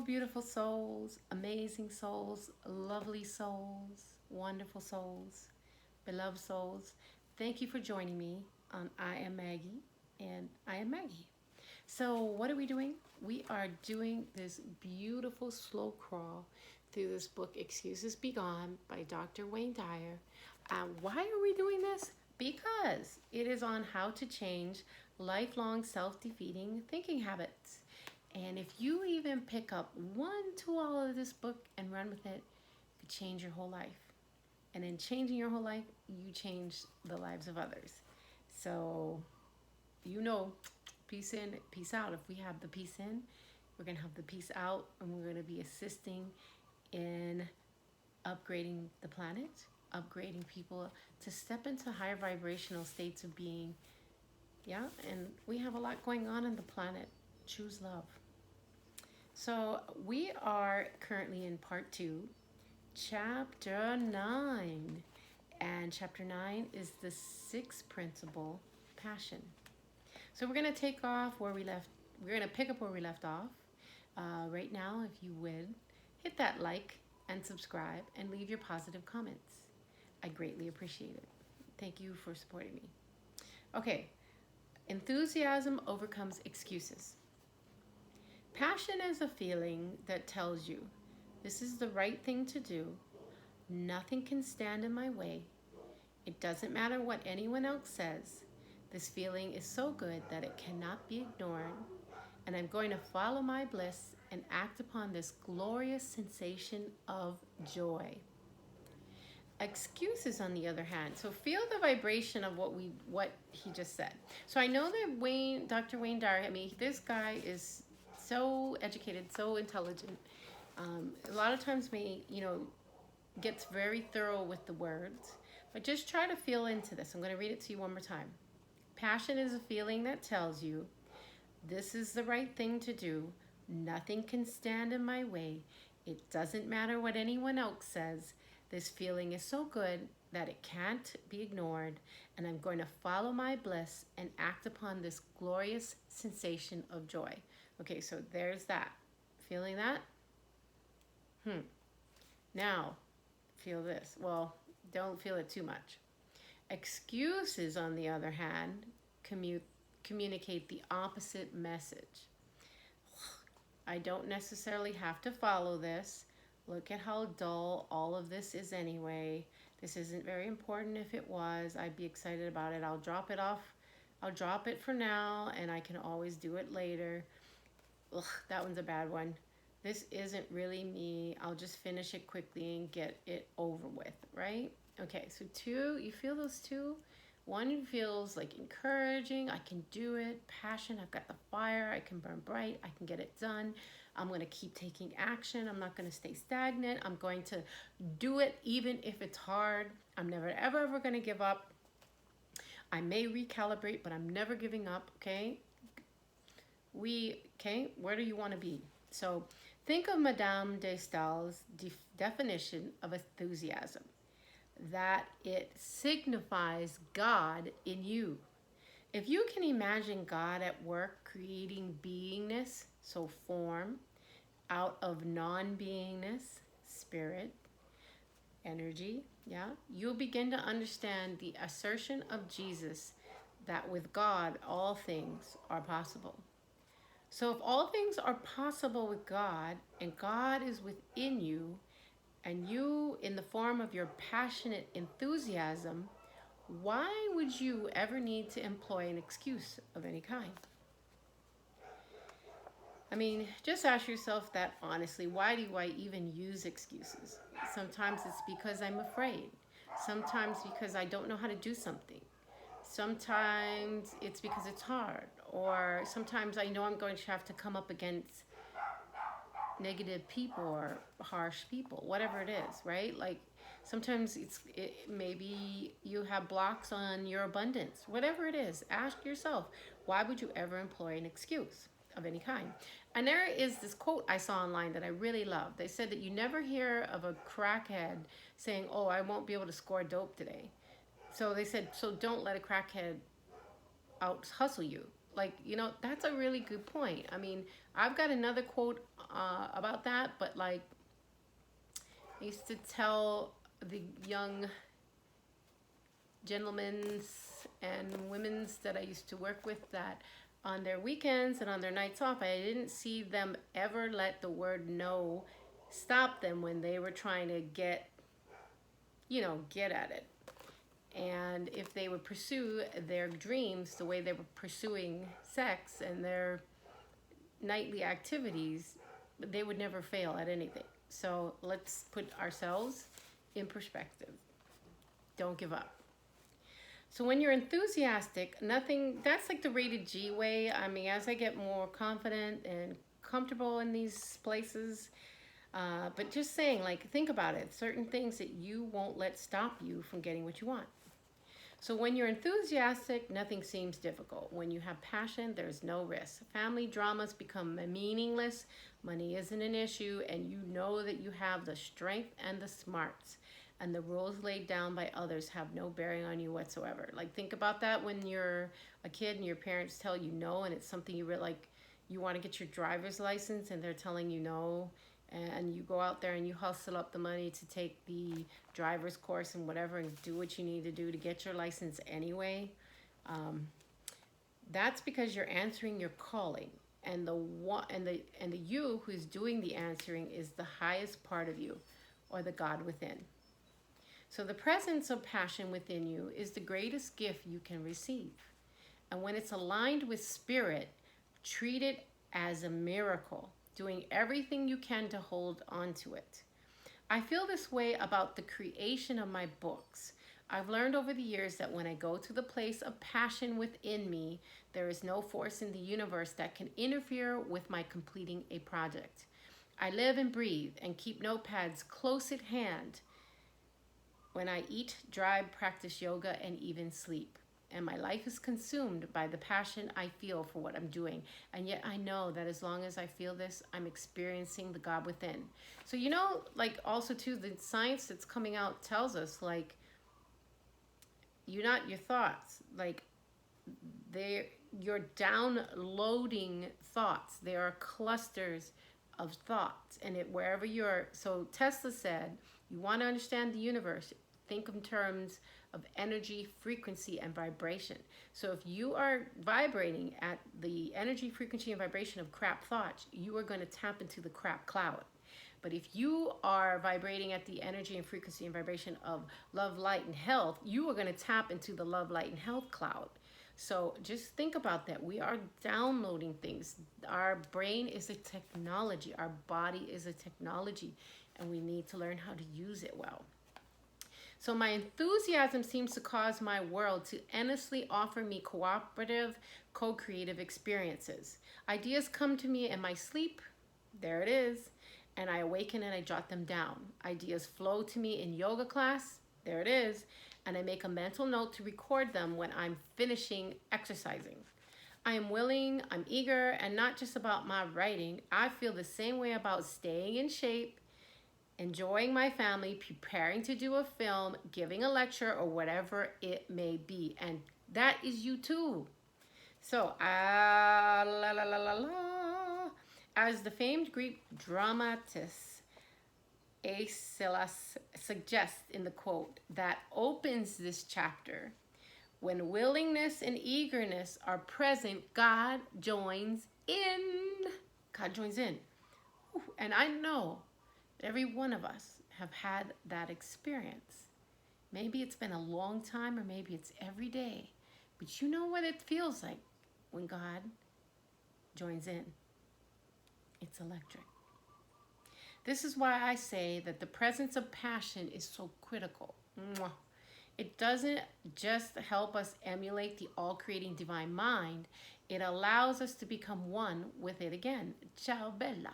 beautiful souls, amazing souls, lovely souls, wonderful souls, beloved souls. Thank you for joining me on I Am Maggie and I Am Maggie. So, what are we doing? We are doing this beautiful slow crawl through this book, Excuses Be Gone by Dr. Wayne Dyer. Why are we doing this? Because it is on how to change lifelong self defeating thinking habits. And if you even pick up one tool of this book and run with it, it could change your whole life. And in changing your whole life, you change the lives of others. So, you know, peace in, peace out. If we have the peace in, we're going to have the peace out, and we're going to be assisting in upgrading the planet, upgrading people to step into higher vibrational states of being. Yeah, and we have a lot going on in the planet. Choose love. So we are currently in part 2, chapter 9. And chapter 9 is the 6th principle, passion. So we're going to take off where we left. We're going to pick up where we left off. Right now, if you would, hit that like and subscribe and leave your positive comments. I greatly appreciate it. Thank you for supporting me. Okay, enthusiasm overcomes excuses. Passion is a feeling that tells you this is the right thing to do. Nothing can stand in my way. It doesn't matter what anyone else says. This feeling is so good that it cannot be ignored, and I'm going to follow my bliss and act upon this glorious sensation of joy. Excuses, on the other hand, so feel the vibration of what he just said. So I know that Dr. Wayne Dyer, I mean, this guy is so educated, so intelligent. A lot of times, gets very thorough with the words, but just try to feel into this. I'm going to read it to you one more time. Passion is a feeling that tells you this is the right thing to do. Nothing can stand in my way. It doesn't matter what anyone else says. This feeling is so good that it can't be ignored, and I'm going to follow my bliss and act upon this glorious sensation of joy. Okay, so there's that. Feeling that? Now, feel this. Well, don't feel it too much. Excuses, on the other hand, communicate the opposite message. I don't necessarily have to follow this. Look at how dull all of this is anyway. This isn't very important. If it was, I'd be excited about it. I'll drop it off. I'll drop it for now, and I can always do it later. Ugh, that one's a bad one. This isn't really me. I'll just finish it quickly and get it over with, right? Okay, so 2, you feel those 2? 1 feels like encouraging. I can do it. Passion, I've got the fire. I can burn bright. I can get it done. I'm going to keep taking action. I'm not going to stay stagnant. I'm going to do it even if it's hard. I'm never, ever going to give up. I may recalibrate, but I'm never giving up, okay? Where do you want to be? So think of Madame de Stael's definition of enthusiasm, that it signifies God in you. If you can imagine God at work creating beingness, so form, out of non-beingness, spirit, energy, you'll begin to understand the assertion of Jesus that with God all things are possible. So if all things are possible with God, and God is within you, and you in the form of your passionate enthusiasm, why would you ever need to employ an excuse of any kind? I mean, just ask yourself that honestly. Why do I even use excuses? Sometimes it's because I'm afraid. Sometimes because I don't know how to do something. Sometimes it's because it's hard. Or sometimes I know I'm going to have to come up against negative people or harsh people, whatever it is, right? Like sometimes maybe you have blocks on your abundance, whatever it is. Ask yourself, why would you ever employ an excuse of any kind? And there is this quote I saw online that I really love. They said that you never hear of a crackhead saying, oh, I won't be able to score dope today. So they said, so don't let a crackhead out hustle you. Like, that's a really good point. I mean, I've got another quote about that, but like, I used to tell the young gentlemen's and women's that I used to work with that on their weekends and on their nights off, I didn't see them ever let the word no stop them when they were trying to get at it. And if they would pursue their dreams the way they were pursuing sex and their nightly activities, they would never fail at anything. So let's put ourselves in perspective. Don't give up. So when you're enthusiastic, that's like the rated G way. I mean, as I get more confident and comfortable in these places, but just saying, like, think about it. Certain things that you won't let stop you from getting what you want. So when you're enthusiastic, nothing seems difficult. When you have passion, there's no risk. Family dramas become meaningless. Money isn't an issue, and you know that you have the strength and the smarts. And the rules laid down by others have no bearing on you whatsoever. Like, think about that when you're a kid and your parents tell you no, and it's something you really like. You want to get your driver's license, and they're telling you no, and you go out there and you hustle up the money to take the driver's course and whatever and do what you need to do to get your license anyway. That's because you're answering your calling, and the you who's doing the answering is the highest part of you, or the God within. So the presence of passion within you is the greatest gift you can receive. And when it's aligned with spirit, treat it as a miracle, doing everything you can to hold on to it. I feel this way about the creation of my books. I've learned over the years that when I go to the place of passion within me, there is no force in the universe that can interfere with my completing a project. I live and breathe and keep notepads close at hand when I eat, drive, practice yoga, and even sleep. And my life is consumed by the passion I feel for what I'm doing. And yet I know that as long as I feel this, I'm experiencing the God within. So, like also too, the science that's coming out tells us, like, you're not your thoughts. Like, you're downloading thoughts. They are clusters of thoughts. And wherever so Tesla said, you want to understand the universe, think in terms of energy, frequency, and vibration. So if you are vibrating at the energy, frequency, and vibration of crap thoughts, you are going to tap into the crap cloud. But if you are vibrating at the energy and frequency and vibration of love, light, and health, you are going to tap into the love, light, and health cloud. So just think about that. We are downloading things. Our brain is a technology. Our body is a technology, and we need to learn how to use it well. So my enthusiasm seems to cause my world to endlessly offer me cooperative, co-creative experiences. Ideas come to me in my sleep, there it is, and I awaken and I jot them down. Ideas flow to me in yoga class, there it is, and I make a mental note to record them when I'm finishing exercising. I am willing, I'm eager, and not just about my writing. I feel the same way about staying in shape, enjoying my family, preparing to do a film, giving a lecture, or whatever it may be. And that is you too. So, as the famed Greek dramatist Aeschylus suggests in the quote that opens this chapter, when willingness and eagerness are present, God joins in. God joins in. And I know every one of us have had that experience. Maybe it's been a long time, or maybe it's every day. But you know what it feels like when God joins in. It's electric. This is why I say that the presence of passion is so critical. It doesn't just help us emulate the all-creating divine mind. It allows us to become one with it again. Ciao, bella.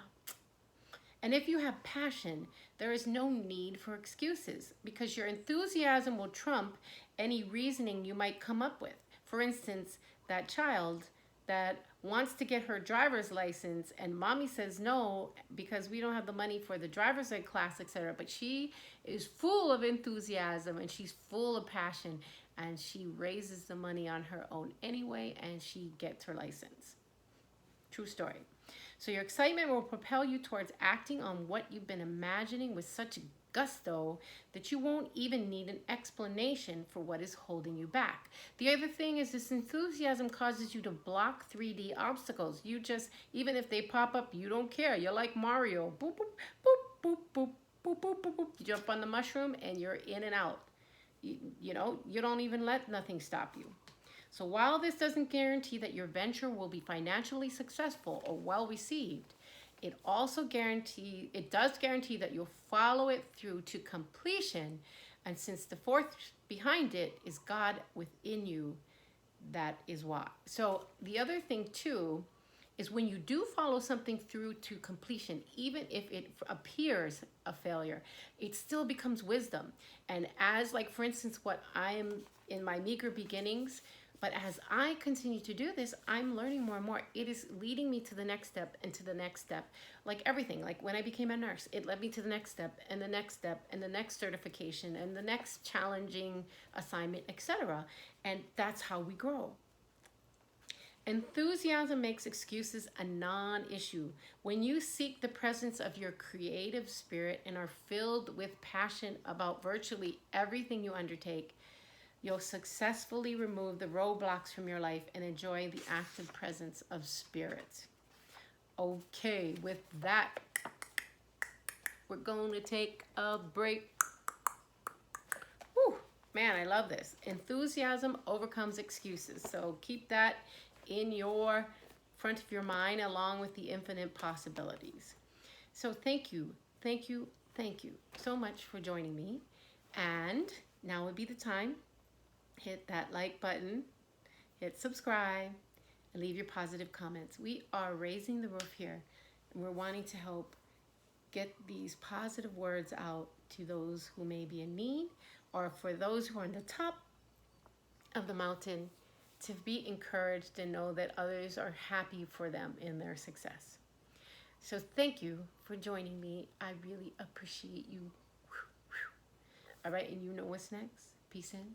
And if you have passion, there is no need for excuses, because your enthusiasm will trump any reasoning you might come up with. For instance, that child that wants to get her driver's license and mommy says no because we don't have the money for the driver's ed class, etc. But she is full of enthusiasm and she's full of passion, and she raises the money on her own anyway, and she gets her license. True story. So your excitement will propel you towards acting on what you've been imagining with such gusto that you won't even need an explanation for what is holding you back. The other thing is this enthusiasm causes you to block 3D obstacles. You just, even if they pop up, you don't care. You're like Mario. Boop, boop, boop, boop, boop, boop, boop, boop, boop. You jump on the mushroom and you're in and out. You know, you don't even let nothing stop you. So while this doesn't guarantee that your venture will be financially successful or well received, it does guarantee that you'll follow it through to completion. And since the fourth behind it is God within you, that is why. So the other thing too is when you do follow something through to completion, even if it appears a failure, it still becomes wisdom. And as, like, for instance, what I am in my meager beginnings, but as I continue to do this, I'm learning more and more. It is leading me to the next step and to the next step. Like everything, like when I became a nurse, it led me to the next step and the next step and the next certification and the next challenging assignment, etc. And that's how we grow. Enthusiasm makes excuses a non-issue. When you seek the presence of your creative spirit and are filled with passion about virtually everything you undertake, you'll successfully remove the roadblocks from your life and enjoy the active presence of spirit. Okay, with that, we're going to take a break. Whew, man, I love this. Enthusiasm overcomes excuses. So keep that in your front of your mind along with the infinite possibilities. So thank you so much for joining me. And now would be the time. Hit that like button, hit subscribe, and leave your positive comments. We are raising the roof here, and we're wanting to help get these positive words out to those who may be in need, or for those who are on the top of the mountain, to be encouraged and know that others are happy for them in their success. So thank you for joining me. I really appreciate you. All right, and you know what's next. Peace in.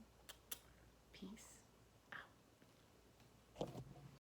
Peace.